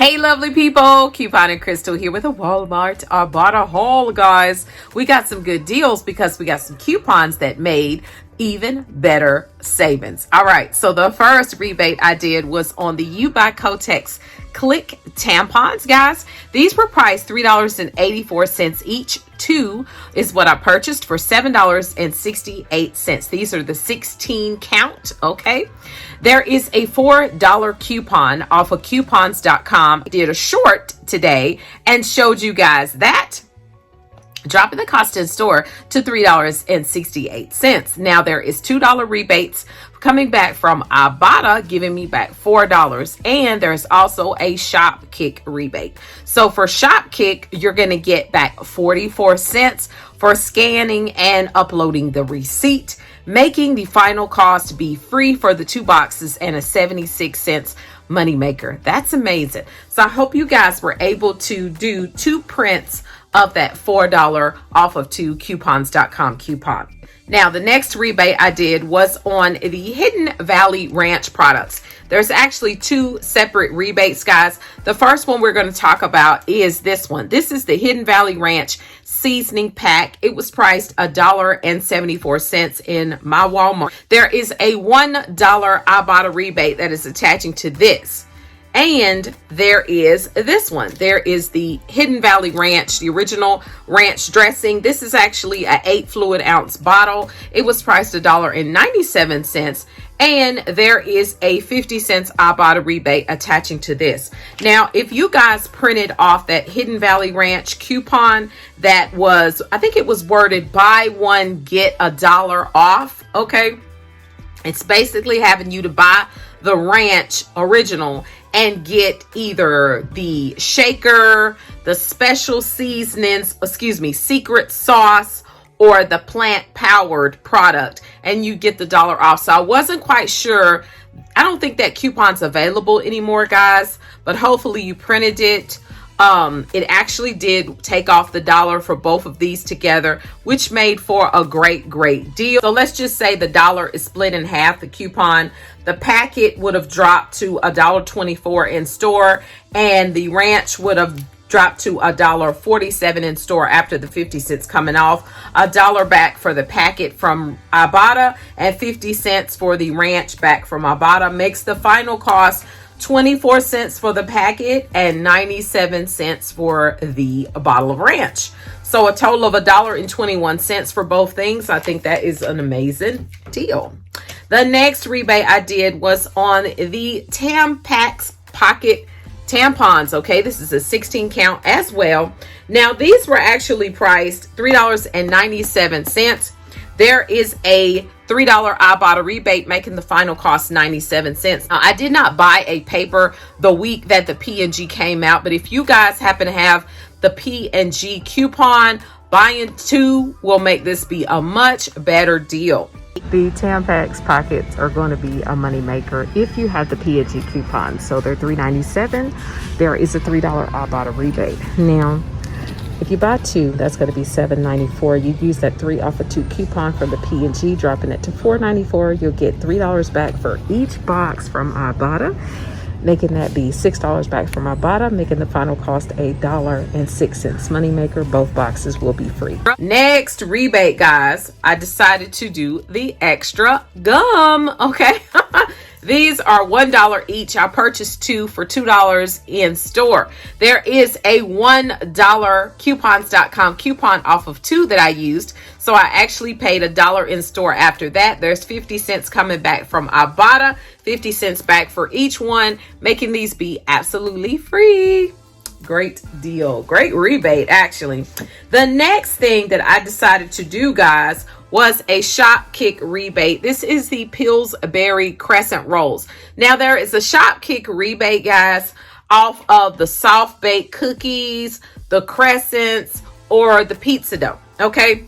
Hey lovely people, Coupon and Crystal here with a Walmart IBOTTA haul, guys. We got some good deals because we got some coupons that made even better savings. All right, so the first rebate I did was on the You by Kotex Click tampons, guys. These were priced $3.84 each. Two is what I purchased for $7.68. These are the 16 count, okay? There is a $4 coupon off of coupons.com. I did a short today and showed you guys that, dropping the cost in store to $3.68. Now there is $2 rebates coming back from IBOTTA, giving me back $4, and there's also a Shopkick rebate. So for Shopkick, you're going to get back 44 cents for scanning and uploading the receipt, making the final cost be free for the 2 boxes and a 76 cents moneymaker. That's amazing. So I hope you guys were able to do 2 prints of that $4 off of 2 coupons.com coupon. Now, the next rebate I did was on the Hidden Valley Ranch products. There's actually 2 separate rebates, guys. The first one we're going to talk about is this one. This is the Hidden Valley Ranch seasoning pack. It was priced $1.74 in my Walmart. There is a $1 IBOTTA rebate that is attaching to this. And there is this one. There is the Hidden Valley Ranch, the original ranch dressing. This is actually an 8 fluid ounce bottle. It was priced $1.97. And there is a 50 cents IBOTTA rebate attaching to this. Now, if you guys printed off that Hidden Valley Ranch coupon that was, I think it was worded buy one, get $1 off. Okay. It's basically having you to buy the ranch original and get either the shaker, the special seasonings, secret sauce, or the plant-powered product, and you get the $1 off. So I wasn't quite sure. I don't think that coupon's available anymore, guys, but hopefully you printed it. It actually did take off the $1 for both of these together, which made for a great deal. So let's just say the $1 is split in half, the coupon. The packet would have dropped to $1.24 in store, and the ranch would have dropped to $1.47 in store after the 50 cents coming off. $1 back for the packet from IBOTTA and 50 cents for the ranch back from IBOTTA makes the final cost 24 cents for the packet and 97 cents for the bottle of ranch. So a total of $1.21 for both things. I think that is an amazing deal. The next rebate I did was on the Tampax pocket tampons. Okay, this is a 16 count as well. Now these were actually priced $3.97. There is a $3 IBOTTA rebate, making the final cost 97 cents. Now, I did not buy a paper the week that the P&G came out, but if you guys happen to have the P&G coupon, buying 2 will make this be a much better deal. The Tampax pockets are going to be a money maker if you have the P&G coupon. So they're $3.97. There is a $3 IBOTTA rebate. Now, if you buy 2, that's going to be $7.94. You use that 3 off of 2 coupon from the P&G, dropping it to $4.94. You'll get $3 back for each box from IBOTTA, making that be $6 back from IBOTTA, making the final cost $1.06 moneymaker. Both boxes will be free. Next rebate, guys, I decided to do the extra gum. Okay. These are $1 each. I purchased 2 for $2 in store. There is a $1 coupons.com coupon off of 2 that I used. So I actually paid $1 in store after that. There's 50 cents coming back from IBOTTA, 50 cents back for each one, making these be absolutely free. Great deal. Great rebate, actually. The next thing that I decided to do, guys, was a Shopkick rebate. This is the Pillsbury Crescent rolls. Now there is a Shopkick rebate, guys, off of the soft baked cookies, the Crescents, or the pizza dough. Okay.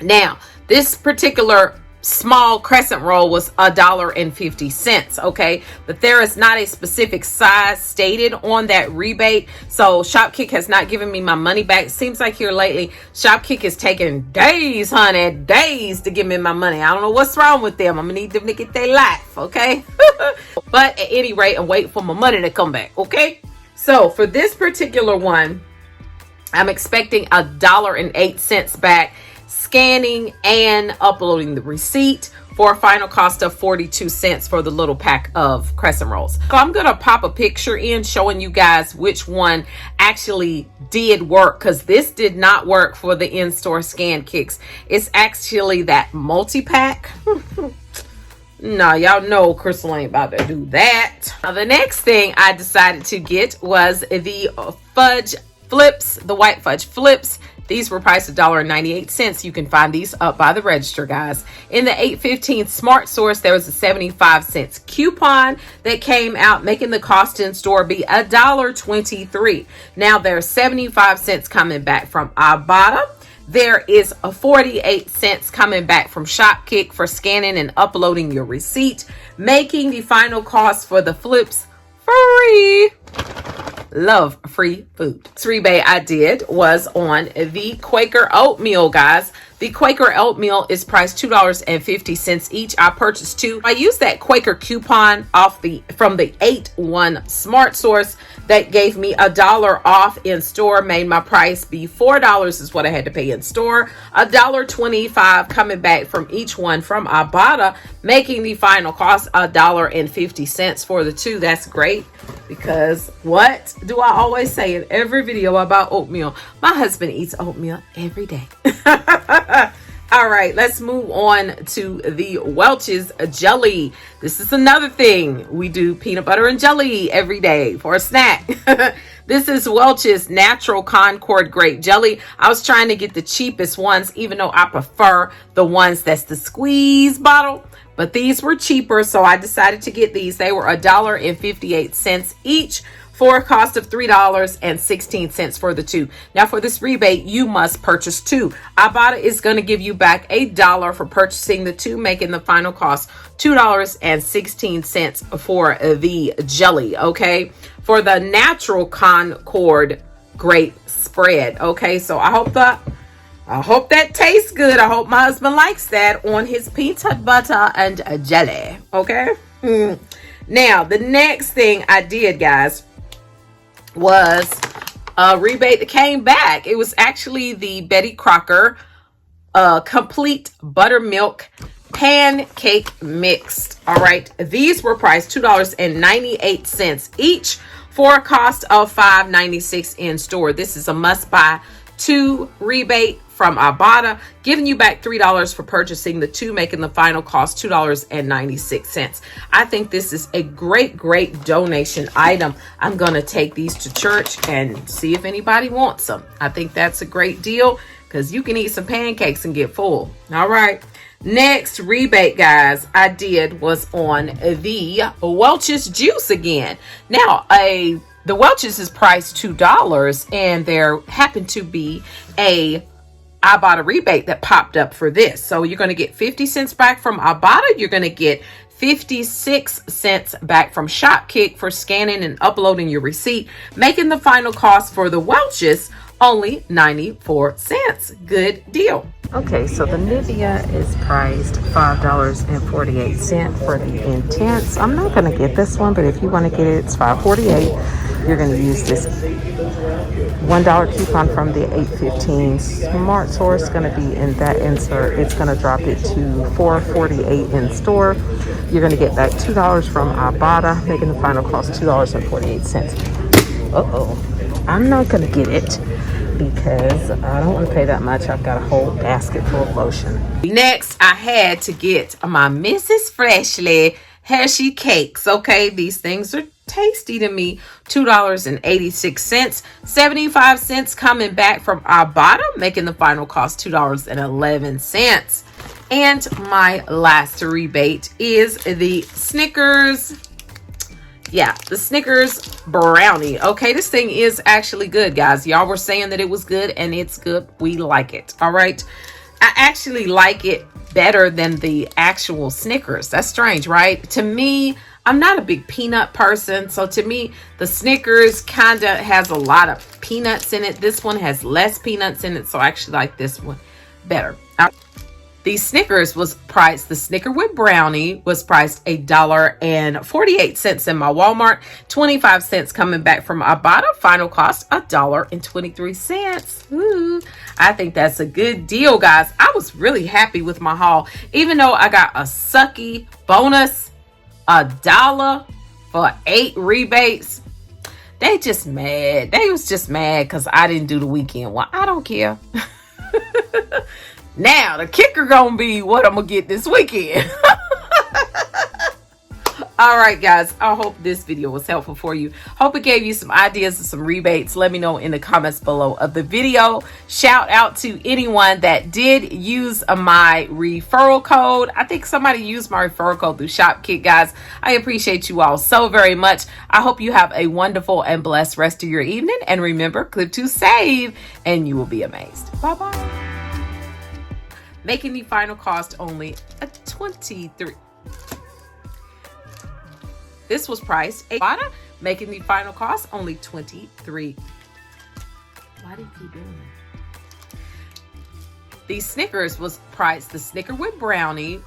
Now this particular small crescent roll was $1.50. Okay, but there is not a specific size stated on that rebate, so Shopkick has not given me my money back. Seems like here lately Shopkick is taking days, honey, days to give me my money. I don't know what's wrong with them. I'm gonna need them to get their life. Okay. But at any rate, I'm waiting for my money to come back. Okay. So for this particular one, I'm expecting $1.08 back, scanning and uploading the receipt, for a final cost of 42 cents for the little pack of Crescent rolls. So I'm gonna pop a picture in showing you guys which one actually did work, because this did not work for the in-store scan kicks. It's actually that multi-pack. No, y'all know Crystal ain't about to do that. Now, the next thing I decided to get was the Fudge Flips, the white Fudge Flips. These were priced $1.98. You can find these up by the register, guys. In the 815 Smart Source, there was a 75-cent coupon that came out, making the cost in store be $1.23. Now there's 75 cents coming back from IBOTTA. There is a 48 cents coming back from Shopkick for scanning and uploading your receipt, making the final cost for the flips free. Love free food. This rebate I did was on the Quaker Oatmeal, guys. The Quaker Oatmeal is priced $2.50 each. I purchased two. I used that Quaker coupon from the 8-1 Smart Source that gave me $1 off in store, made my price be $4 is what I had to pay in store. $1.25 coming back from each one from IBOTTA, making the final cost $1.50 for the two. That's great, because what do I always say in every video about oatmeal? My husband eats oatmeal every day. All right, let's move on to the Welchs Jelly. This is another thing. We do peanut butter and jelly every day for a snack. This is Welch's Natural Concord Grape Jelly. I was trying to get the cheapest ones, even though I prefer the ones that's the squeeze bottle. But these were cheaper, so I decided to get these. They were $1.58 each, for a cost of $3.16 for the two. Now for this rebate, you must purchase two. IBOTTA is going to give you back $1 for purchasing the two, making the final cost $2.16 for the jelly, okay? For the Natural Concord Grape Spread, okay? So I hope that tastes good. I hope my husband likes that on his peanut butter and jelly, okay? Now, the next thing I did, guys, was a rebate that came back. It was actually the Betty Crocker Complete Buttermilk Pancake Mixed. All right, these were priced $2.98 each, for a cost of $5.96 in store. This is a must-buy two rebate from IBOTTA, giving you back $3 for purchasing the two, making the final cost $2.96. I think this is a great donation item. I'm going to take these to church and see if anybody wants them. I think that's a great deal, because you can eat some pancakes and get full. All right. Next rebate, guys, I did was on the Welchs Juice again. Now, the Welchs is priced $2, and there happened to be a IBOTTA rebate that popped up for this. So you're going to get 50 cents back from IBOTTA. You're going to get 56 cents back from Shopkick for scanning and uploading your receipt, making the final cost for the Welchs only 94 cents. Good deal. Okay, so the Nivea is priced $5.48 for the Intense. I'm not going to get this one, but if you want to get it, it's $5.48. You're going to use this $1 coupon from the 815 Smart Source. Going to be in that insert. It's going to drop it to $4.48 in store. You're going to get back $2 from IBOTTA, making the final cost $2.48. Uh-oh. I'm not going to get it, because I don't want to pay that much. I've got a whole basket full of lotion. Next, I had to get my Mrs. Freshly Heshi cakes. Okay, these things are tasty to me. $2.86. 75 cents coming back from IBOTTA, making the final cost $2.11. And my last rebate is the Snickers. Yeah, the Snickers brownie. Okay, this thing is actually good, guys. Y'all were saying that it was good, and it's good. We like it. All right. I actually like it better than the actual Snickers. That's strange, right? To me, I'm not a big peanut person. So to me, the Snickers kind of has a lot of peanuts in it. This one has less peanuts in it. So I actually like this one better. The Snicker with brownie was priced $1.48 in my Walmart, 25 cents coming back from Ibotta. Final cost $1.23. Ooh, I think that's a good deal, guys. I was really happy with my haul, even though I got a sucky bonus, $1 for 8 rebates. They just mad. They was just mad because I didn't do the weekend one. I don't care. Now, the kicker gonna be what I'm gonna get this weekend. All right, guys. I hope this video was helpful for you. Hope it gave you some ideas and some rebates. Let me know in the comments below of the video. Shout out to anyone that did use my referral code. I think somebody used my referral code through ShopKit, guys. I appreciate you all so very much. I hope you have a wonderful and blessed rest of your evening. And remember, click to save, and you will be amazed. Bye-bye. Making the final cost only a $23. This was priced $8, making the final cost only $23. Why do you keep doing that? The Snicker with brownie